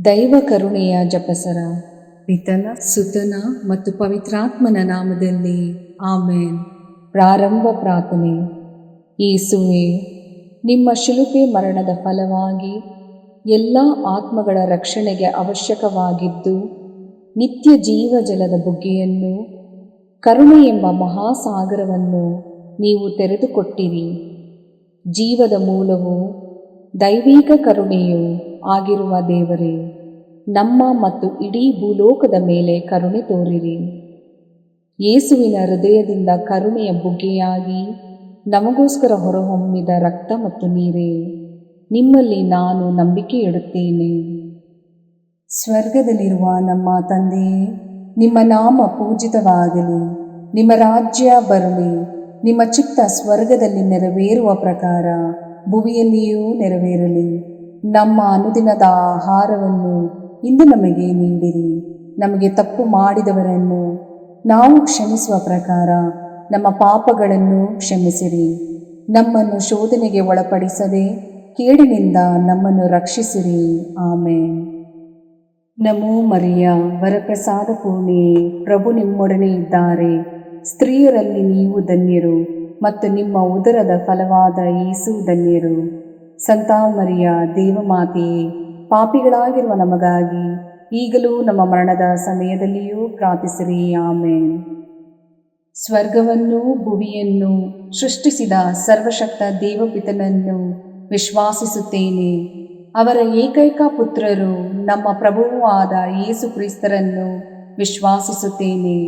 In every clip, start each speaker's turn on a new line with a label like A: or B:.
A: ದೈವ ಕರುಣೆಯ ಜಪಸರ. ಪಿತನ ಸುತನ ಮತ್ತು ಪವಿತ್ರಾತ್ಮನ ನಾಮದಲ್ಲಿ ಆಮೇನ್. ಪ್ರಾರಂಭ ಪ್ರಾರ್ಥನೆ. ಯೇಸುವೆ, ನಿಮ್ಮ ಶಿಲುಬೆ ಮರಣದ ಫಲವಾಗಿ ಎಲ್ಲ ಆತ್ಮಗಳ ರಕ್ಷಣೆಗೆ ಅವಶ್ಯಕವಾಗಿದ್ದು ನಿತ್ಯ ಜೀವಜಲದ ಬುಗ್ಗೆಯನ್ನು, ಕರುಣೆ ಎಂಬ ಮಹಾಸಾಗರವನ್ನು ನೀವು ತೆರೆದುಕೊಟ್ಟಿರಿ. ಜೀವದ ಮೂಲವು ದೈವಿಕ ಕರುಣೆಯು ಆಗಿರುವ ದೇವರೇ, ನಮ್ಮ ಮತ್ತು ಇಡೀ ಭೂಲೋಕದ ಮೇಲೆ ಕರುಣೆ ತೋರಿರಿ. ಯೇಸುವಿನ ಹೃದಯದಿಂದ ಕರುಣೆಯ ಬುಗ್ಗೆಯಾಗಿ ನಮಗೋಸ್ಕರ ಹೊರಹೊಮ್ಮಿದ ರಕ್ತ ಮತ್ತು ನೀರೇ, ನಿಮ್ಮಲ್ಲಿ ನಾನು ನಂಬಿಕೆ ಇಡುತ್ತೇನೆ. ಸ್ವರ್ಗದಲ್ಲಿರುವ ನಮ್ಮ ತಂದೆಯೇ, ನಿಮ್ಮ ನಾಮ ಪೂಜಿತವಾಗಲಿ, ನಿಮ್ಮ ರಾಜ್ಯ ಬರಲಿ, ನಿಮ್ಮ ಚಿತ್ತ ಸ್ವರ್ಗದಲ್ಲಿ ನೆರವೇರುವ ಪ್ರಕಾರ ಭುವಿಯಲ್ಲಿಯೂ ನೆರವೇರಲಿ. ನಮ್ಮ ಅನುದಿನದ ಆಹಾರವನ್ನು ಇಂದು ನಮಗೆ ನೀಡಿರಿ. ನಮಗೆ ತಪ್ಪು ಮಾಡಿದವರನ್ನು ನಾವು ಕ್ಷಮಿಸುವ ಪ್ರಕಾರ ನಮ್ಮ ಪಾಪಗಳನ್ನು ಕ್ಷಮಿಸಿರಿ. ನಮ್ಮನ್ನು ಶೋಧನೆಗೆ ಒಳಪಡಿಸದೆ ಕೇಡಿನಿಂದ ನಮ್ಮನ್ನು ರಕ್ಷಿಸಿರಿ. ಆಮೇನ್. ನಮೋ ಮರಿಯ, ವರಪ್ರಸಾದ ಪೂರ್ಣಿಯೇ, ಪ್ರಭು ನಿಮ್ಮೊಡನೆ ಇದ್ದಾರೆ. ಸ್ತ್ರೀಯರಲ್ಲಿ ನೀವು ಧನ್ಯರು ಮತ್ತು ನಿಮ್ಮ ಉದರದ ಫಲವಾದ ಯೇಸು ಧನ್ಯರು. ಸಂತ ಮರಿಯ, ದೇವಮಾತೆಯೇ, ಪಾಪಿಗಳಾಗಿರುವ ನಮಗಾಗಿ ಈಗಲೂ ನಮ್ಮ ಮರಣದ ಸಮಯದಲ್ಲಿಯೂ ಪ್ರಾರ್ಥಿಸಿರಿ. ಆಮೇನ್. ಸ್ವರ್ಗವನ್ನು ಭುವಿಯನ್ನು ಸೃಷ್ಟಿಸಿದ ಸರ್ವಶಕ್ತ ದೇವಪಿತನನ್ನು ವಿಶ್ವಾಸಿಸುತ್ತೇನೆ. ಅವರ ಏಕೈಕ ಪುತ್ರರು ನಮ್ಮ ಪ್ರಭುವೂ ಆದ ಯೇಸು ಕ್ರಿಸ್ತರನ್ನು ವಿಶ್ವಾಸಿಸುತ್ತೇನೆ.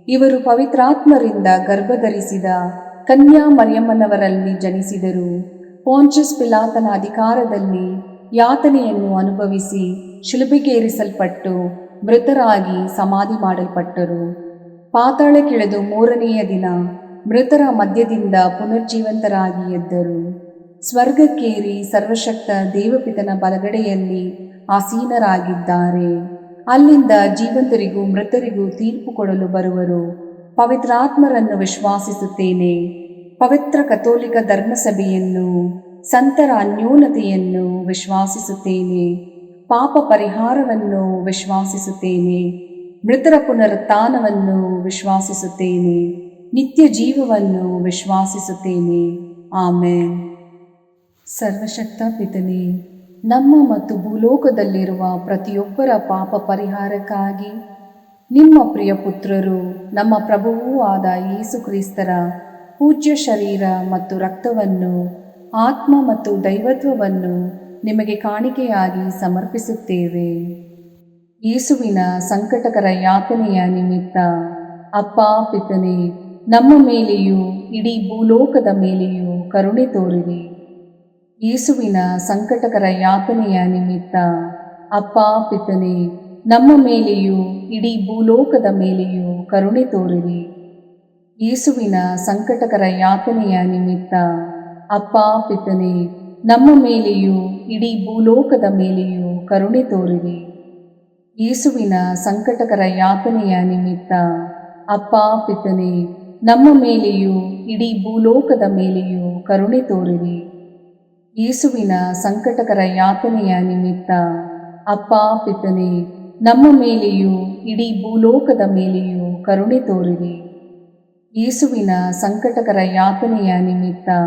A: ಇವರು ಪವಿತ್ರಾತ್ಮರಿಂದ ಗರ್ಭಧರಿಸಿದ ಕನ್ಯಾ ಮರಿಯಮ್ಮನವರಲ್ಲಿ ಜನಿಸಿದರು. ಪೋಂಚಸ್ ಪಿಲಾತನ ಅಧಿಕಾರದಲ್ಲಿ ಯಾತನೆಯನ್ನು ಅನುಭವಿಸಿ ಶಿಲುಬೆಗೇರಿಸಲ್ಪಟ್ಟು ಮೃತರಾಗಿ ಸಮಾಧಿ ಮಾಡಲ್ಪಟ್ಟರು. ಪಾತಾಳಕ್ಕಿಳಿದು ಮೂರನೆಯ ದಿನ ಮೃತರ ಮಧ್ಯದಿಂದ ಪುನರ್ಜೀವಂತರಾಗಿ ಎದ್ದರು. ಸ್ವರ್ಗಕ್ಕೇರಿ ಸರ್ವಶಕ್ತ ದೇವಪಿತನ ಬಲಗಡೆಯಲ್ಲಿ ಆಸೀನರಾಗಿದ್ದಾರೆ. ಅಲ್ಲಿಂದ ಜೀವಂತರಿಗೂ ಮೃತರಿಗೂ ತೀರ್ಪು ಕೊಡಲು ಬರುವರು. ಪವಿತ್ರಾತ್ಮರನ್ನು ವಿಶ್ವಾಸಿಸುತ್ತೇನೆ. ಪವಿತ್ರ ಕಥೋಲಿಕ ಧರ್ಮಸಭೆಯನ್ನು, ಸಂತರ ಅನ್ಯೋನ್ಯತೆಯನ್ನು ವಿಶ್ವಾಸಿಸುತ್ತೇನೆ. ಪಾಪ ಪರಿಹಾರವನ್ನು ವಿಶ್ವಾಸಿಸುತ್ತೇನೆ. ಮೃತರ ಪುನರುತ್ಥಾನವನ್ನು ವಿಶ್ವಾಸಿಸುತ್ತೇನೆ. ನಿತ್ಯ ಜೀವವನ್ನು ವಿಶ್ವಾಸಿಸುತ್ತೇನೆ. ಆಮೇನ್. ಸರ್ವಶಕ್ತ ಪಿತನೇ, ನಮ್ಮ ಮತ್ತು ಭೂಲೋಕದಲ್ಲಿರುವ ಪ್ರತಿಯೊಬ್ಬರ ಪಾಪ ಪರಿಹಾರಕ್ಕಾಗಿ ನಿಮ್ಮ ಪ್ರಿಯ ಪುತ್ರರು, ನಮ್ಮ ಪ್ರಭುವೂ ಆದ ಯೇಸು ಕ್ರಿಸ್ತರ ಪೂಜ್ಯ ಶರೀರ ಮತ್ತು ರಕ್ತವನ್ನು, ಆತ್ಮ ಮತ್ತು ದೈವತ್ವವನ್ನು ನಿಮಗೆ ಕಾಣಿಕೆಯಾಗಿ ಸಮರ್ಪಿಸುತ್ತೇವೆ. ಯೇಸುವಿನ ಸಂಕಟಕರ ಯಾತನೆಯ ನಿಮಿತ್ತ ಅಪ್ಪ ಪಿತನೇ, ನಮ್ಮ ಮೇಲೆಯೂ ಇಡೀ ಭೂಲೋಕದ ಮೇಲೆಯೂ ಕರುಣೆ ತೋರಿರಿ. ಯೇಸುವಿನ ಸಂಕಟಕರ ಯಾತನೆಯ ನಿಮಿತ್ತ ಅಪ್ಪ ಪಿತನೇ, ನಮ್ಮ ಮೇಲೆಯೂ ಇಡೀ ಭೂಲೋಕದ ಮೇಲೆಯೂ ಕರುಣೆ ತೋರಿರಿ. ಯೇಸುವಿನ ಸಂಕಟಕರ ಯಾತನೆಯ ನಿಮಿತ್ತ ಅಪ್ಪ ಪಿತನೇ, ನಮ್ಮ ಮೇಲೆಯೂ ಇಡೀ ಭೂಲೋಕದ ಮೇಲೆಯೂ ಕರುಣೆ ತೋರಿರಿ. ಯೇಸುವಿನ ಸಂಕಟಕರ ಯಾತನೆಯ ನಿಮಿತ್ತ ಅಪ್ಪ ಪಿತನೇ, ನಮ್ಮ ಮೇಲೆಯೂ ಇಡೀ ಭೂಲೋಕದ ಮೇಲೆಯೂ ಕರುಣೆ ತೋರಿರಿ. ಯೇಸುವಿನ ಸಂಕಟಕರ ಯಾತನೆಯ ನಿಮಿತ್ತ ಅಪ್ಪ ಪಿತನೇ, ನಮ್ಮ ಮೇಲೆಯೂ ಇಡೀ ಭೂಲೋಕದ ಮೇಲೆಯೂ ಕರುಣೆ ತೋರಿರಿ. ಯೇಸುವಿನ ಸಂಕಟಕರ ಯಾತನೆಯ ನಿಮಿತ್ತ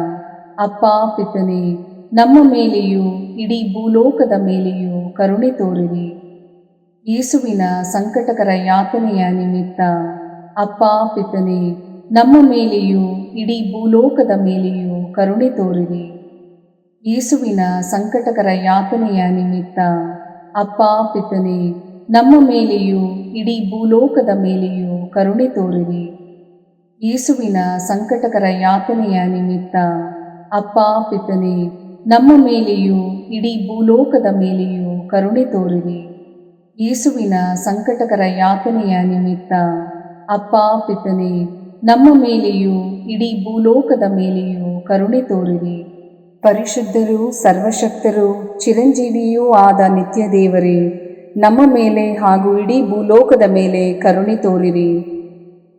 A: ಅಪ್ಪ ಪಿತನೇ, ನಮ್ಮ ಮೇಲೆಯೂ ಇಡೀ ಭೂಲೋಕದ ಮೇಲೆಯೂ ಕರುಣೆ ತೋರಿರಿ. ಯೇಸುವಿನ ಸಂಕಟಕರ ಯಾತನೆಯ ನಿಮಿತ್ತ ಅಪ್ಪ ಪಿತನೇ, ನಮ್ಮ ಮೇಲೆಯೂ ಇಡೀ ಭೂಲೋಕದ ಮೇಲೆಯೂ ಕರುಣೆ ತೋರಿರಿ. ಯೇಸುವಿನ ಸಂಕಟಕರ ಯಾತನೆಯ ನಿಮಿತ್ತ ಅಪ್ಪ ಪಿತನೇ, ನಮ್ಮ ಮೇಲೆಯೂ ಇಡೀ ಭೂಲೋಕದ ಮೇಲೆಯೂ ಕರುಣೆ ತೋರಿರಿ. ಯೇಸುವಿನ ಸಂಕಟಕರ ಯಾತನೆಯ ನಿಮಿತ್ತ ಅಪ್ಪ ಪಿತನೇ, ನಮ್ಮ ಮೇಲೆಯೂ ಇಡೀ ಭೂಲೋಕದ ಮೇಲೆಯೂ ಕರುಣೆ ತೋರಿರಿ. ಯೇಸುವಿನ ಸಂಕಟಕರ ಯಾತನೆಯ ನಿಮಿತ್ತ ಅಪ್ಪ ಪಿತನೇ, ನಮ್ಮ ಮೇಲೆಯೂ ಇಡೀ ಭೂಲೋಕದ ಮೇಲೆಯೂ ಕರುಣೆ ತೋರಿರಿ. ಪರಿಶುದ್ಧರೂ ಸರ್ವಶಕ್ತರೂ ಚಿರಂಜೀವಿಯೂ ಆದ ನಿತ್ಯ ದೇವರೇ, ನಮ್ಮ ಮೇಲೆ ಹಾಗೂ ಇಡೀ ಭೂಲೋಕದ ಮೇಲೆ ಕರುಣೆ ತೋರಿರಿ.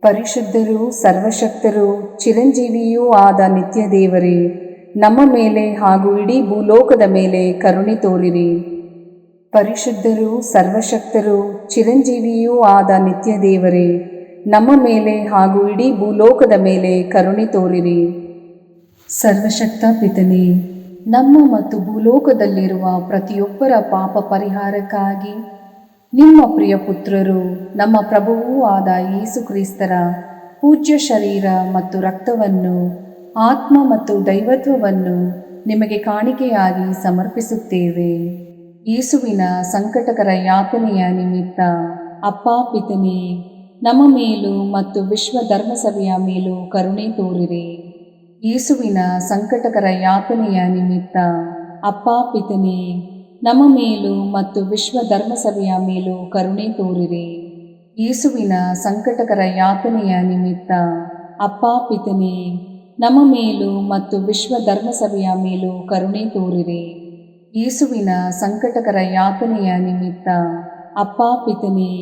A: ಪರಿಶುದ್ಧರೂ ಸರ್ವಶಕ್ತರೂ ಚಿರಂಜೀವಿಯೂ ಆದ ನಿತ್ಯ ದೇವರೇ, ನಮ್ಮ ಮೇಲೆ ಹಾಗೂ ಇಡೀ ಭೂಲೋಕದ ಮೇಲೆ ಕರುಣೆ ತೋರಿರಿ. ಪರಿಶುದ್ಧರೂ ಸರ್ವಶಕ್ತರೂ ಚಿರಂಜೀವಿಯೂ ಆದ ನಿತ್ಯ ದೇವರೇ, ನಮ್ಮ ಮೇಲೆ ಹಾಗೂ ಇಡೀ ಭೂಲೋಕದ ಮೇಲೆ ಕರುಣೆ ತೋರಿರಿ. ಸರ್ವಶಕ್ತ ಪಿತನೇ, ನಮ್ಮ ಮತ್ತು ಭೂಲೋಕದಲ್ಲಿರುವ ಪ್ರತಿಯೊಬ್ಬರ ಪಾಪ ಪರಿಹಾರಕ್ಕಾಗಿ ನಿಮ್ಮ ಪ್ರಿಯ ಪುತ್ರರು ನಮ್ಮ ಪ್ರಭುವೂ ಆದ ಯೇಸು ಕ್ರಿಸ್ತರ ಪೂಜ್ಯ ಶರೀರ ಮತ್ತು ರಕ್ತವನ್ನು, ಆತ್ಮ ಮತ್ತು ದೈವತ್ವವನ್ನು ನಿಮಗೆ ಕಾಣಿಕೆಯಾಗಿ ಸಮರ್ಪಿಸುತ್ತೇವೆ. ಯೇಸುವಿನ ಸಂಕಟಕರ ಯಾತನೆಯ ನಿಮಿತ್ತ ಅಪ್ಪಾ ಪಿತನೇ, ನಮ್ಮ ಮೇಲೂ ಮತ್ತು ವಿಶ್ವ ಧರ್ಮಸಭೆಯ ಮೇಲೂ ಕರುಣೆ ತೋರಿರಿ. ಯೇಸುವಿನ ಸಂಕಟಕರ ಯಾತನೆಯ ನಿಮಿತ್ತ ಅಪ್ಪಾ ಪಿತನೇ, ನಮ್ಮ ಮೇಲೂ ಮತ್ತು ವಿಶ್ವ ಧರ್ಮಸಭೆಯ ಮೇಲೂ ಕರುಣೆ ತೋರಿರಿ. ಯೇಸುವಿನ ಸಂಕಟಕರ ಯಾತನೆಯ ನಿಮಿತ್ತ ಅಪ್ಪಾ ಪಿತನೇ, ನಮ್ಮ ಮೇಲೂ ಮತ್ತು ವಿಶ್ವ ಧರ್ಮಸಭೆಯ ಮೇಲೂ ಕರುಣೆ ತೋರಿರಿ. ಯೇಸುವಿನ ಸಂಕಟಕರ ಯಾತನೆಯ ನಿಮಿತ್ತ ಅಪ್ಪಾ ಪಿತನೇ,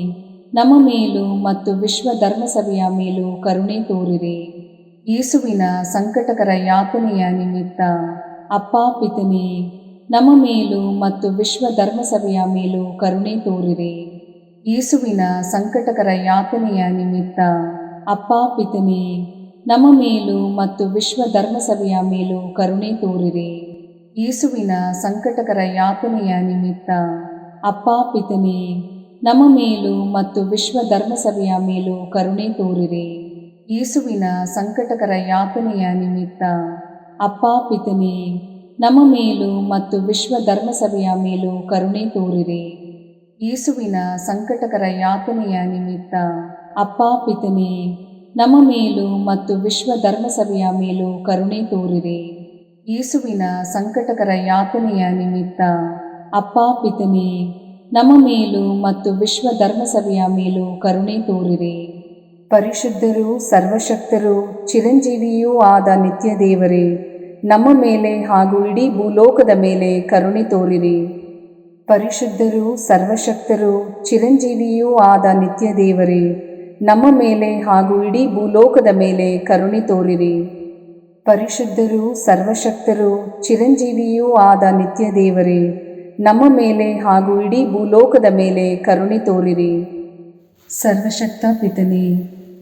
A: ನಮ್ಮ ಮೇಲೂ ಮತ್ತು ವಿಶ್ವ ಧರ್ಮಸಭೆಯ ಮೇಲೂ ಕರುಣೆ ತೋರಿರಿ. ಯೇಸುವಿನ ಸಂಕಟಕರ ಯಾತನೆಯ ನಿಮಿತ್ತ ಅಪ್ಪಾ ಪಿತನೇ, ನಮ್ಮ ಮೇಲೂ ಮತ್ತು ವಿಶ್ವ ಧರ್ಮಸಭೆಯ ಮೇಲೂ ಕರುಣೆ ತೋರಿರಿ. ಯೇಸುವಿನ ಸಂಕಟಕರ ಯಾತನೆಯ ನಿಮಿತ್ತ ಅಪ್ಪಾ ಪಿತನೇ, ನಮ್ಮ ಮೇಲೂ ಮತ್ತು ವಿಶ್ವ ಧರ್ಮಸಭೆಯ ಮೇಲೂ ಕರುಣೆ ತೋರಿರಿ. ಯೇಸುವಿನ ಸಂಕಟಕರ ಯಾತನೆಯ ನಿಮಿತ್ತ ಅಪ್ಪಾ ಪಿತನೇ, ನಮ್ಮ ಮೇಲೂ ಮತ್ತು ವಿಶ್ವ ಧರ್ಮಸಭೆಯ ಮೇಲೂ ಕರುಣೆ ತೋರಿರಿ. ಯೇಸುವಿನ ಸಂಕಟಕರ ಯಾತನೆಯ ನಿಮಿತ್ತ ಅಪ್ಪಾ ಪಿತನೇ, ನಮ್ಮ ಮೇಲೂ ಮತ್ತು ವಿಶ್ವ ಧರ್ಮಸಭೆಯ ಮೇಲೂ ಕರುಣೆ ತೋರಿರಿ. ಯೇಸುವಿನ ಸಂಕಟಕರ ಯಾತನೆಯ ನಿಮಿತ್ತ ಅಪ್ಪಾ ಪಿತನೇ, ನಮ್ಮ ಮೇಲೂ ಮತ್ತು ವಿಶ್ವ ಧರ್ಮಸಭೆಯ ಮೇಲೂ ಕರುಣೆ ತೋರಿರಿ. ಯೇಸುವಿನ ಸಂಕಟಕರ ಯಾತನೆಯ ನಿಮಿತ್ತ ಅಪ್ಪಾ ಪಿತನೇ, ನಮ್ಮ ಮೇಲೂ ಮತ್ತು ವಿಶ್ವ ಧರ್ಮಸಭೆಯ ಮೇಲೂ ಕರುಣೆ ತೋರಿರಿ. ಪರಿಶುದ್ಧರೂ ಸರ್ವಶಕ್ತರೂ ಚಿರಂಜೀವಿಯೂ ಆದ ನಿತ್ಯ ದೇವರೇ, ನಮ್ಮ ಮೇಲೆ ಹಾಗೂ ಇಡೀ ಭೂಲೋಕದ ಮೇಲೆ ಕರುಣೆ ತೋರಿರಿ. ಪರಿಶುದ್ಧರೂ ಸರ್ವಶಕ್ತರೂ ಚಿರಂಜೀವಿಯೂ ಆದ ನಿತ್ಯ ದೇವರೇ, ನಮ್ಮ ಮೇಲೆ ಹಾಗೂ ಇಡೀ ಭೂಲೋಕದ ಮೇಲೆ ಕರುಣೆ ತೋರಿರಿ. ಪರಿಶುದ್ಧರೂ ಸರ್ವಶಕ್ತರೂ ಚಿರಂಜೀವಿಯೂ ಆದ ನಿತ್ಯ ದೇವರೇ, ನಮ್ಮ ಮೇಲೆ ಹಾಗೂ ಇಡೀ ಭೂಲೋಕದ ಮೇಲೆ ಕರುಣೆ ತೋರಿರಿ. ಸರ್ವಶಕ್ತ ಪಿತನೇ,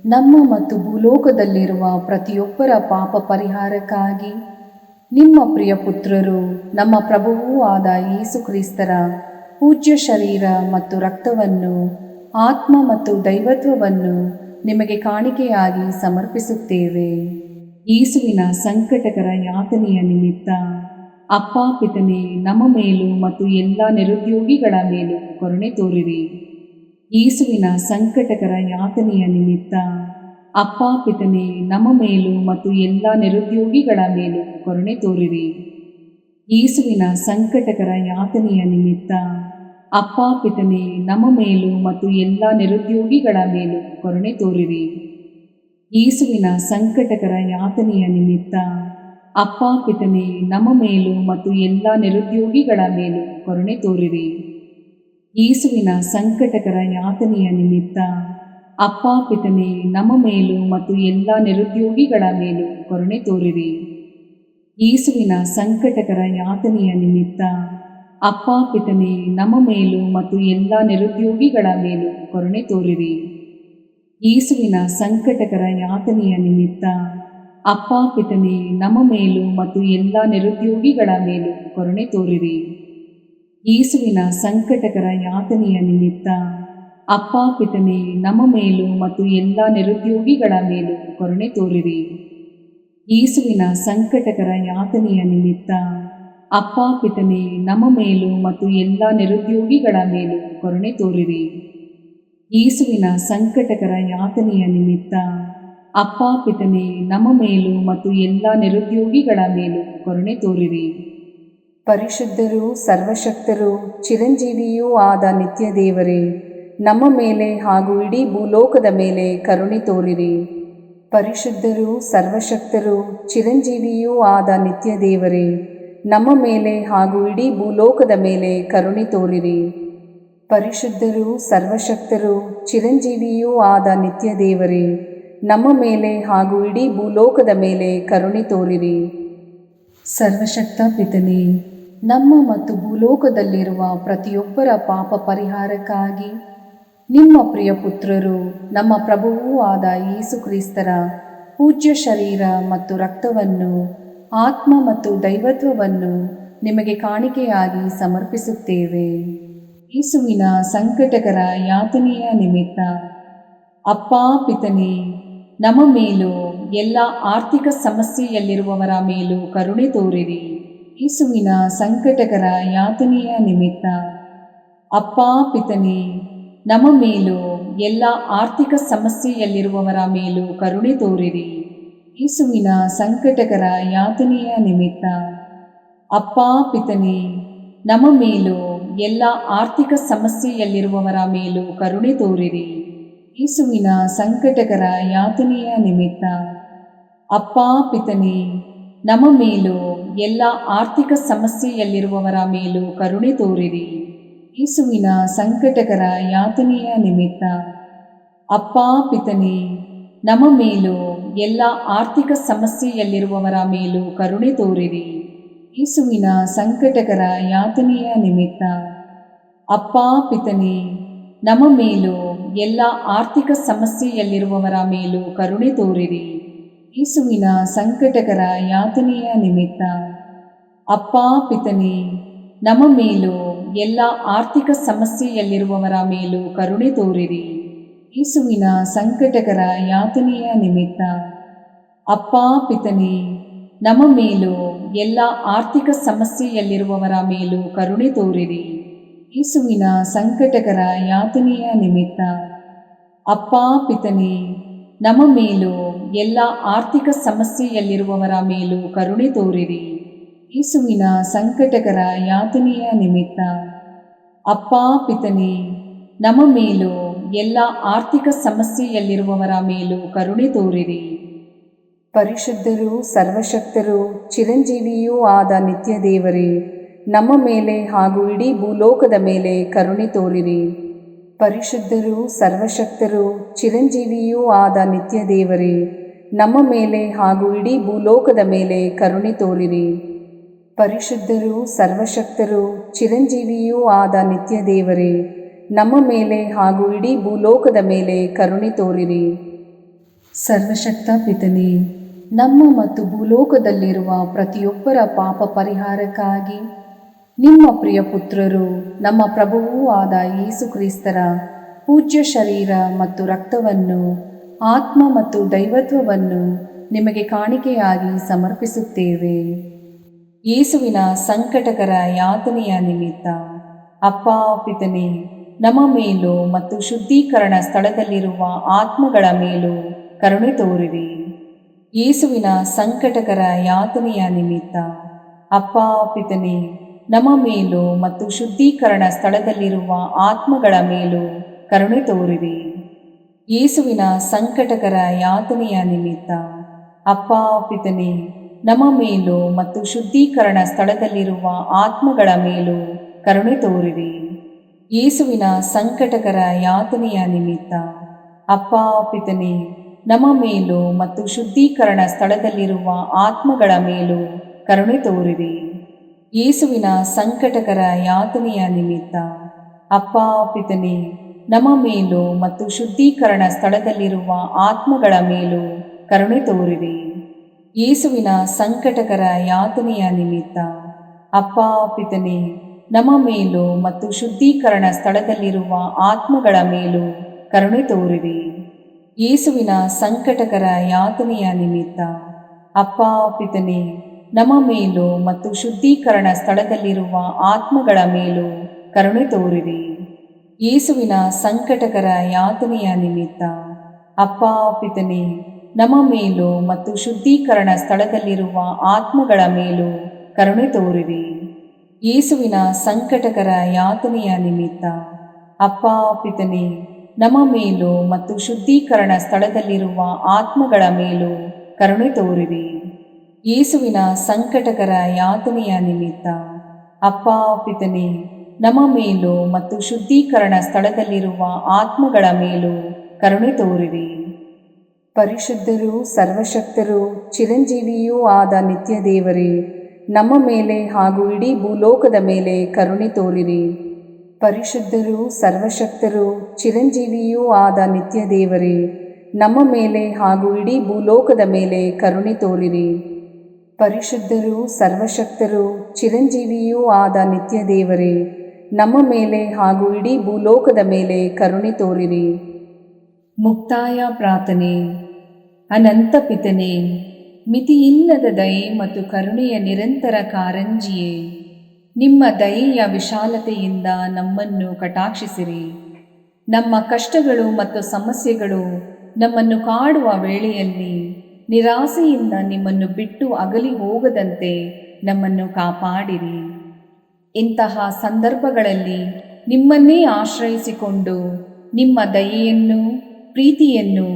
A: ನಮ್ಮ ಮತ್ತು ಭೂಲೋಕದಲ್ಲಿರುವ ಪ್ರತಿಯೊಬ್ಬರ ಪಾಪ ಪರಿಹಾರಕ್ಕಾಗಿ ನಿಮ್ಮ ಪ್ರಿಯ ಪುತ್ರರು ನಮ್ಮ ಪ್ರಭುವೂ ಆದ ಯೇಸು ಕ್ರಿಸ್ತರ ಪೂಜ್ಯ ಶರೀರ ಮತ್ತು ರಕ್ತವನ್ನು, ಆತ್ಮ ಮತ್ತು ದೈವತ್ವವನ್ನು ನಿಮಗೆ ಕಾಣಿಕೆಯಾಗಿ ಸಮರ್ಪಿಸುತ್ತೇವೆ. ಯೇಸುವಿನ ಸಂಕಟಕರ ಯಾತನೆಯ ನಿಮಿತ್ತ ಅಪ್ಪಾ ಪಿತನೇ, ನಮ್ಮ ಮೇಲೂ ಮತ್ತು ಎಲ್ಲ ನಿರುದ್ಯೋಗಿಗಳ ಮೇಲೂ ಕರುಣೆ ತೋರಿರಿ. ಯೇಸುವಿನ ಸಂಕಟಕರ ಯಾತನೆಯ ನಿಮಿತ್ತ ಅಪ್ಪಾ ಪಿತನೇ, ನಮ್ಮ ಮೇಲೂ ಮತ್ತು ಎಲ್ಲ ನಿರುದ್ಯೋಗಿಗಳ ಮೇಲೂ ಕರುಣೆ ತೋರಿರಿ. ಯೇಸುವಿನ ಸಂಕಟಕರ ಯಾತನೆಯ ನಿಮಿತ್ತ ಅಪ್ಪಾ ಪಿತನೇ, ನಮ್ಮ ಮೇಲೂ ಮತ್ತು ಎಲ್ಲ ನಿರುದ್ಯೋಗಿಗಳ ಮೇಲೂ ಕರುಣೆ ತೋರಿರಿ. ಯೇಸುವಿನ ಸಂಕಟಕರ ಯಾತನೆಯ ನಿಮಿತ್ತ ಅಪ್ಪಾ ಪಿತನೇ, ನಮ್ಮ ಮೇಲೂ ಮತ್ತು ಎಲ್ಲ ನಿರುದ್ಯೋಗಿಗಳ ಮೇಲೂ ಕರುಣೆ ತೋರಿರಿ. ಯೇಸುವಿನ ಸಂಕಟಕರ ಯಾತನೆಯ ನಿಮಿತ್ತ ಅಪ್ಪಾ ಪಿತನೇ, ನಮ್ಮ ಮೇಲೂ ಮತ್ತು ಎಲ್ಲ ನಿರುದ್ಯೋಗಿಗಳ ಮೇಲೂ ಕರುಣೆ ತೋರಿರಿ. ಯೇಸುವಿನ ಸಂಕಟಕರ ಯಾತನೆಯ ನಿಮಿತ್ತ ಅಪ್ಪಾ ಪಿತನೇ, ನಮ್ಮ ಮೇಲೂ ಮತ್ತು ಎಲ್ಲ ನಿರುದ್ಯೋಗಿಗಳ ಮೇಲೂ ಕರುಣೆ ತೋರಿರಿ. ಯೇಸುವಿನ ಸಂಕಟಕರ ಯಾತನೆಯ ನಿಮಿತ್ತ ಅಪ್ಪಾ ಪಿತನೇ, ನಮ್ಮ ಮೇಲೂ ಮತ್ತು ಎಲ್ಲ ನಿರುದ್ಯೋಗಿಗಳ ಮೇಲೂ ಕರುಣೆ ತೋರಿರಿ. ಯೇಸುವಿನ ಸಂಕಟಕರ ಯಾತನೆಯ ನಿಮಿತ್ತ ಅಪ್ಪಾ ಪಿತನೇ, ನಮ್ಮ ಮೇಲೂ ಮತ್ತು ಎಲ್ಲ ನಿರುದ್ಯೋಗಿಗಳ ಮೇಲೂ ಕರುಣೆ ತೋರಿರಿ. ಯೇಸುವಿನ ಸಂಕಟಕರ ಯಾತನೆಯ ನಿಮಿತ್ತ ಅಪ್ಪಾ ಪಿತನೇ, ನಮ್ಮ ಮೇಲೂ ಮತ್ತು ಎಲ್ಲ ನಿರುದ್ಯೋಗಿಗಳ ಮೇಲೂ ಕರುಣೆ ತೋರಿರಿ. ಯೇಸುವಿನ ಸಂಕಟಕರ ಯಾತನೆಯ ನಿಮಿತ್ತ ಅಪ್ಪಾ ಪಿತನೇ, ನಮ್ಮ ಮೇಲೂ ಮತ್ತು ಎಲ್ಲ ನಿರುದ್ಯೋಗಿಗಳ ಮೇಲೂ ಕರುಣೆ ತೋರಿರಿ. ಪರಿಶುದ್ಧರೂ ಸರ್ವಶಕ್ತರೂ ಚಿರಂಜೀವಿಯೂ ಆದ ನಿತ್ಯ ದೇವರೇ, ನಮ್ಮ ಮೇಲೆ ಹಾಗೂ ಇಡೀ ಭೂಲೋಕದ ಮೇಲೆ ಕರುಣೆ ತೋರಿರಿ. ಪರಿಶುದ್ಧರೂ ಸರ್ವಶಕ್ತರೂ ಚಿರಂಜೀವಿಯೂ ಆದ ನಿತ್ಯ ದೇವರೇ, ನಮ್ಮ ಮೇಲೆ ಹಾಗೂ ಇಡೀ ಭೂಲೋಕದ ಮೇಲೆ ಕರುಣೆ ತೋರಿರಿ. ಪರಿಶುದ್ಧರೂ ಸರ್ವಶಕ್ತರೂ ಚಿರಂಜೀವಿಯೂ ಆದ ನಿತ್ಯ ದೇವರೇ, ನಮ್ಮ ಮೇಲೆ ಹಾಗೂ ಇಡೀ ಭೂಲೋಕದ ಮೇಲೆ ಕರುಣೆ ತೋರಿರಿ. ಸರ್ವಶಕ್ತ ಪಿತನೇ, ನಮ್ಮ ಮತ್ತು ಭೂಲೋಕದಲ್ಲಿರುವ ಪ್ರತಿಯೊಬ್ಬರ ಪಾಪ ಪರಿಹಾರಕ್ಕಾಗಿ ನಿಮ್ಮ ಪ್ರಿಯ ಪುತ್ರರು ನಮ್ಮ ಪ್ರಭುವೂ ಆದ ಯೇಸು ಕ್ರಿಸ್ತರ ಪೂಜ್ಯ ಶರೀರ ಮತ್ತು ರಕ್ತವನ್ನು, ಆತ್ಮ ಮತ್ತು ದೈವತ್ವವನ್ನು ನಿಮಗೆ ಕಾಣಿಕೆಯಾಗಿ ಸಮರ್ಪಿಸುತ್ತೇವೆ. ಯೇಸುವಿನ ಸಂಕಟಕರ ಯಾತನೆಯ ನಿಮಿತ್ತ ಅಪ್ಪಾ ಪಿತನೇ, ನಮ್ಮ ಮೇಲೂ ಎಲ್ಲ ಆರ್ಥಿಕ ಸಮಸ್ಯೆಯಲ್ಲಿರುವವರ ಮೇಲೂ ಕರುಣೆ ತೋರಿರಿ. ಯೇಸುವಿನ ಸಂಕಟಕರ ಯಾತನೆಯ ನಿಮಿತ್ತ ಅಪ್ಪಾ ಪಿತನೇ, ನಮ್ಮ ಮೇಲೂ ಎಲ್ಲ ಆರ್ಥಿಕ ಸಮಸ್ಯೆಯಲ್ಲಿರುವವರ ಮೇಲೂ ಕರುಣೆ ತೋರಿರಿ. ಯೇಸುವಿನ ಸಂಕಟಕರ ಯಾತನೆಯ ನಿಮಿತ್ತ ಅಪ್ಪಾ ಪಿತನೇ, ನಮ್ಮ ಮೇಲೂ ಎಲ್ಲ ಆರ್ಥಿಕ ಸಮಸ್ಯೆಯಲ್ಲಿರುವವರ ಮೇಲೂ ಕರುಣೆ ತೋರಿರಿ. ಯೇಸುವಿನ ಸಂಕಟಕರ ಯಾತನೆಯ ನಿಮಿತ್ತ ಅಪ್ಪಾ ಪಿತನೇ, ನಮ್ಮ ಮೇಲೂ ಎಲ್ಲ ಆರ್ಥಿಕ ಸಮಸ್ಯೆಯಲ್ಲಿರುವವರ ಮೇಲೂ ಕರುಣೆ ತೋರಿರಿ. ಯೇಸುವಿನ ಸಂಕಟಕರ ಯಾತನೆಯ ನಿಮಿತ್ತ ಅಪ್ಪಾ ಪಿತನೇ, ನಮ್ಮ ಮೇಲೂ ಎಲ್ಲ ಆರ್ಥಿಕ ಸಮಸ್ಯೆಯಲ್ಲಿರುವವರ ಮೇಲೂ ಕರುಣೆ ತೋರಿರಿ. ಯೇಸುವಿನ ಸಂಕಟಕರ ಯಾತನೆಯ ನಿಮಿತ್ತ ಅಪ್ಪಾ ಪಿತನೇ, ನಮ್ಮ ಮೇಲೂ ಎಲ್ಲ ಆರ್ಥಿಕ ಸಮಸ್ಯೆಯಲ್ಲಿರುವವರ ಮೇಲೂ ಕರುಣೆ ತೋರಿರಿ. ಯೇಸುವಿನ ಸಂಕಟಕರ ಯಾತನೆಯ ನಿಮಿತ್ತ ಅಪ್ಪಾ ಪಿತನೇ, ನಮ್ಮ ಮೇಲೂ ಎಲ್ಲ ಆರ್ಥಿಕ ಸಮಸ್ಯೆಯಲ್ಲಿರುವವರ ಮೇಲೂ ಕರುಣೆ ತೋರಿರಿ. ಯೇಸುವಿನ ಸಂಕಟಕರ ಯಾತನೆಯ ನಿಮಿತ್ತ ಅಪ್ಪಾ ಪಿತನೇ, ನಮ್ಮ ಮೇಲೂ ಎಲ್ಲ ಆರ್ಥಿಕ ಸಮಸ್ಯೆಯಲ್ಲಿರುವವರ ಮೇಲೂ ಕರುಣೆ ತೋರಿರಿ. ಯೇಸುವಿನ ಸಂಕಟಕರ ಯಾತನೆಯ ನಿಮಿತ್ತ ಅಪ್ಪಾ ಪಿತನೇ, ನಮ್ಮ ಮೇಲೂ ಎಲ್ಲ ಆರ್ಥಿಕ ಸಮಸ್ಯೆಯಲ್ಲಿರುವವರ ಮೇಲೂ ಕರುಣೆ ತೋರಿರಿ. ಯೇಸುವಿನ ಸಂಕಟಕರ ಯಾತನೆಯ ನಿಮಿತ್ತ ಅಪ್ಪಾ ಪಿತನೇ, ನಮ್ಮ ಮೇಲೂ ಎಲ್ಲ ಆರ್ಥಿಕ ಸಮಸ್ಯೆಯಲ್ಲಿರುವವರ ಮೇಲೂ ಕರುಣೆ ತೋರಿರಿ. ಪರಿಶುದ್ಧರೂ ಸರ್ವಶಕ್ತರೂ ಚಿರಂಜೀವಿಯೂ ಆದ ನಿತ್ಯ ದೇವರೇ, ನಮ್ಮ ಮೇಲೆ ಹಾಗೂ ಇಡೀ ಭೂಲೋಕದ ಮೇಲೆ ಕರುಣೆ ತೋರಿರಿ. ಪರಿಶುದ್ಧರೂ ಸರ್ವಶಕ್ತರೂ ಚಿರಂಜೀವಿಯೂ ಆದ ನಿತ್ಯ ದೇವರೇ, ನಮ್ಮ ಮೇಲೆ ಹಾಗೂ ಇಡೀ ಭೂಲೋಕದ ಮೇಲೆ ಕರುಣೆ ತೋರಿರಿ. ಪರಿಶುದ್ಧರೂ ಸರ್ವಶಕ್ತರೂ ಚಿರಂಜೀವಿಯೂ ಆದ ನಿತ್ಯ ದೇವರೇ, ನಮ್ಮ ಮೇಲೆ ಹಾಗೂ ಇಡೀ ಭೂಲೋಕದ ಮೇಲೆ ಕರುಣೆ ತೋರಿರಿ. ಸರ್ವಶಕ್ತ ಪಿತನೇ, ನಮ್ಮ ಮತ್ತು ಭೂಲೋಕದಲ್ಲಿರುವ ಪ್ರತಿಯೊಬ್ಬರ ಪಾಪ ಪರಿಹಾರಕ್ಕಾಗಿ ನಿಮ್ಮ ಪ್ರಿಯ ಪುತ್ರರು ನಮ್ಮ ಪ್ರಭುವೂ ಆದ ಯೇಸು ಕ್ರಿಸ್ತರ ಪೂಜ್ಯ ಶರೀರ ಮತ್ತು ರಕ್ತವನ್ನು, ಆತ್ಮ ಮತ್ತು ದೈವತ್ವವನ್ನು ನಿಮಗೆ ಕಾಣಿಕೆಯಾಗಿ ಸಮರ್ಪಿಸುತ್ತೇವೆ. ಯೇಸುವಿನ ಸಂಕಟಕರ ಯಾತನೆಯ ನಿಮಿತ್ತ ಅಪ್ಪಾ ಪಿತನೇ, ನಮ್ಮ ಮೇಲೂ ಮತ್ತು ಶುದ್ಧೀಕರಣ ಸ್ಥಳದಲ್ಲಿರುವ ಆತ್ಮಗಳ ಮೇಲೂ ಕರುಣೆ ತೋರಿರಿ. ಯೇಸುವಿನ ಸಂಕಟಕರ ಯಾತನೆಯ ನಿಮಿತ್ತ ಅಪ್ಪಾ ಪಿತನೇ, ನಮ್ಮ ಮೇಲೂ ಮತ್ತು ಶುದ್ಧೀಕರಣ ಸ್ಥಳದಲ್ಲಿರುವ ಆತ್ಮಗಳ ಮೇಲೂ ಕರುಣೆ ತೋರಿರಿ. ಯೇಸುವಿನ ಸಂಕಟಕರ ಯಾತನೆಯ ನಿಮಿತ್ತ ಅಪ್ಪಾ ಪಿತನೇ, ನಮ್ಮ ಮೇಲೂ ಮತ್ತು ಶುದ್ಧೀಕರಣ ಸ್ಥಳದಲ್ಲಿರುವ ಆತ್ಮಗಳ ಮೇಲೂ ಕರುಣೆ ತೋರಿರಿ. ಯೇಸುವಿನ ಸಂಕಟಕರ ಯಾತನೆಯ ನಿಮಿತ್ತ ಅಪ್ಪಾ ಪಿತನೇ, ನಮ್ಮ ಮೇಲೂ ಮತ್ತು ಶುದ್ಧೀಕರಣ ಸ್ಥಳದಲ್ಲಿರುವ ಆತ್ಮಗಳ ಮೇಲೂ ಕರುಣೆ ತೋರಿರಿ. ಯೇಸುವಿನ ಸಂಕಟಕರ ಯಾತನೆಯ ನಿಮಿತ್ತ ಅಪ್ಪಾ ಪಿತನೇ, ನಮ್ಮ ಮೇಲೂ ಮತ್ತು ಶುದ್ಧೀಕರಣ ಸ್ಥಳದಲ್ಲಿರುವ ಆತ್ಮಗಳ ಮೇಲೂ ಕರುಣೆ ತೋರಿರಿ. ಯೇಸುವಿನ ಸಂಕಟಕರ ಯಾತನೆಯ ನಿಮಿತ್ತ ಅಪ್ಪಾ ಪಿತನೇ, ನಮ್ಮ ಮೇಲೂ ಮತ್ತು ಶುದ್ಧೀಕರಣ ಸ್ಥಳದಲ್ಲಿರುವ ಆತ್ಮಗಳ ಮೇಲೂ ಕರುಣೆ ತೋರಿರಿ. ಯೇಸುವಿನ ಸಂಕಟಕರ ಯಾತನೆಯ ನಿಮಿತ್ತ ಅಪ್ಪಾ ಪಿತನೇ, ನಮ್ಮ ಮೇಲೂ ಮತ್ತು ಶುದ್ಧೀಕರಣ ಸ್ಥಳದಲ್ಲಿರುವ ಆತ್ಮಗಳ ಮೇಲೂ ಕರುಣೆ ತೋರಿರಿ. ಯೇಸುವಿನ ಸಂಕಟಕರ ಯಾತನೆಯ ನಿಮಿತ್ತ ಅಪ್ಪಾ ಪಿತನೇ, ನಮ್ಮ ಮೇಲೂ ಮತ್ತು ಶುದ್ಧೀಕರಣ ಸ್ಥಳದಲ್ಲಿರುವ ಆತ್ಮಗಳ ಮೇಲೂ ಕರುಣೆ ತೋರಿರಿ. ಯೇಸುವಿನ ಸಂಕಟಕರ ಯಾತನೆಯ ನಿಮಿತ್ತ ಅಪ್ಪಾ ಪಿತನೇ, ನಮ್ಮ ಮೇಲೂ ಮತ್ತು ಶುದ್ಧೀಕರಣ ಸ್ಥಳದಲ್ಲಿರುವ ಆತ್ಮಗಳ ಮೇಲೂ ಕರುಣೆ ತೋರಿರಿ. ಯೇಸುವಿನ ಸಂಕಟಕರ ಯಾತನೆಯ ನಿಮಿತ್ತ ಅಪ್ಪಾ ಪಿತನೇ, ನಮ್ಮ ಮೇಲೂ ಮತ್ತು ಶುದ್ಧೀಕರಣ ಸ್ಥಳದಲ್ಲಿರುವ ಆತ್ಮಗಳ ಮೇಲೂ ಕರುಣೆ ತೋರಿರಿ. ಪರಿಶುದ್ಧರೂ ಸರ್ವಶಕ್ತರೂ ಚಿರಂಜೀವಿಯೂ ಆದ ನಿತ್ಯ ದೇವರೇ, ನಮ್ಮ ಮೇಲೆ ಹಾಗೂ ಇಡೀ ಭೂಲೋಕದ ಮೇಲೆ ಕರುಣೆ ತೋರಿರಿ. ಪರಿಶುದ್ಧರೂ ಸರ್ವಶಕ್ತರೂ ಚಿರಂಜೀವಿಯೂ ಆದ ನಿತ್ಯ ದೇವರೇ, ನಮ್ಮ ಮೇಲೆ ಹಾಗೂ ಇಡೀ ಭೂಲೋಕದ ಮೇಲೆ ಕರುಣೆ ತೋರಿರಿ. ಪರಿಶುದ್ಧರೂ ಸರ್ವಶಕ್ತರೂ ಚಿರಂಜೀವಿಯೂ ಆದ ನಿತ್ಯ ದೇವರೇ, ನಮ್ಮ ಮೇಲೆ ಹಾಗೂ ಇಡೀ ಭೂಲೋಕದ ಮೇಲೆ ಕರುಣೆ ತೋರಿರಿ. ಮುಕ್ತಾಯ ಪ್ರಾರ್ಥನೆ. ಅನಂತ ಪಿತನೇ, ಮಿತಿಯಿಲ್ಲದ ದಯೆ ಮತ್ತು ಕರುಣೆಯ ನಿರಂತರ ಕಾರಂಜಿಯೇ, ನಿಮ್ಮ ದಯೆಯ ವಿಶಾಲತೆಯಿಂದ ನಮ್ಮನ್ನು ಕಟಾಕ್ಷಿಸಿರಿ. ನಮ್ಮ ಕಷ್ಟಗಳು ಮತ್ತು ಸಮಸ್ಯೆಗಳು ನಮ್ಮನ್ನು ಕಾಡುವ ವೇಳೆಯಲ್ಲಿ ನಿರಾಸೆಯಿಂದ ನಿಮ್ಮನ್ನು ಬಿಟ್ಟು ಅಗಲಿ ಹೋಗದಂತೆ ನಮ್ಮನ್ನು ಕಾಪಾಡಿರಿ. ಇಂತಹ ಸಂದರ್ಭಗಳಲ್ಲಿ ನಿಮ್ಮನ್ನೇ ಆಶ್ರಯಿಸಿಕೊಂಡು ನಿಮ್ಮ ದಯೆಯನ್ನು ಪ್ರೀತಿಯನ್ನು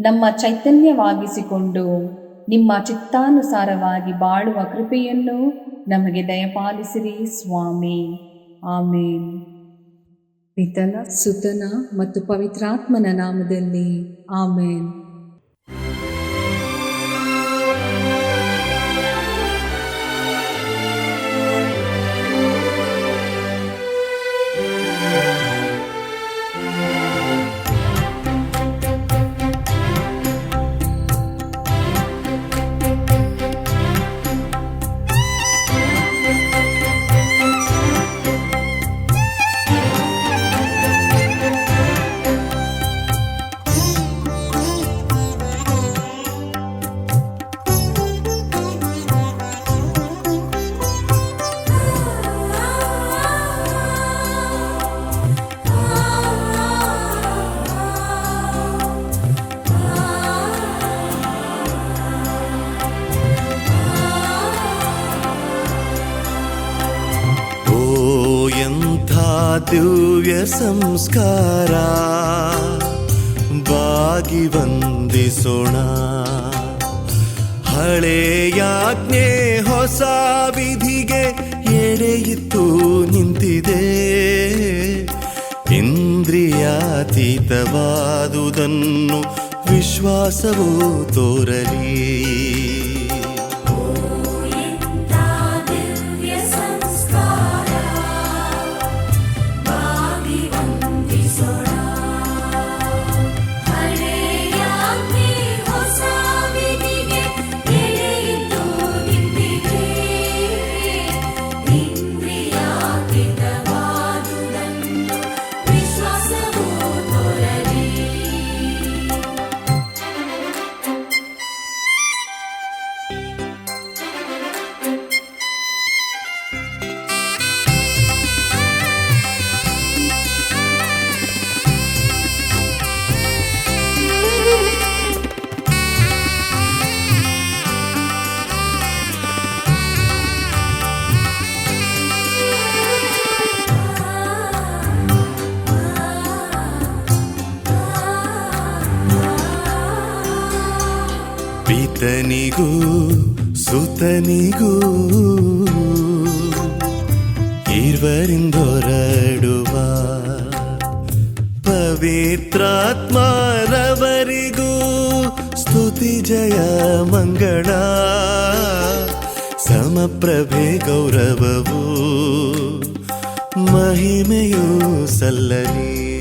A: ನಮ್ಮ ಚೈತನ್ಯವಾಗಿಸಿಕೊಂಡು ನಿಮ್ಮ ಚಿತ್ತಾನುಸಾರವಾಗಿ ಬಾಳುವ ಕೃಪೆಯನ್ನು ನಮಗೆ ದಯಪಾಲಿಸಿರಿ ಸ್ವಾಮಿ. ಆಮೇನ್. ಪಿತನ ಸುತನ ಮತ್ತು ಪವಿತ್ರಾತ್ಮನ ನಾಮದಲ್ಲಿ ಆಮೇನ್.
B: ದಿವ್ಯ ಸಂಸ್ಕಾರ ಬಾಗಿ ವಂದಿಸೋಣ. ಹಳೆಯಾಜ್ಞೆ ಹೊಸ ವಿಧಿಗೆ ಎಡೆಯಿತ್ತು ನಿಂತಿದೆ. ಇಂದ್ರಿಯಾತೀತವಾದುದನ್ನು ವಿಶ್ವಾಸವು ತೋರಲಿ. ಪಿತನಿಗೂ ಸುತನಿಗೂ ಇರುವರಿಂದೊರಡುವ ಪವಿತ್ರಾತ್ಮರವರಿಗೂ ಸ್ತುತಿ ಜಯ ಮಂಗಳ. ಸಮಪ್ರಭೆ ಗೌರವವು ಮಹಿಮೆಯೂ ಸಲ್ಲಲಿ.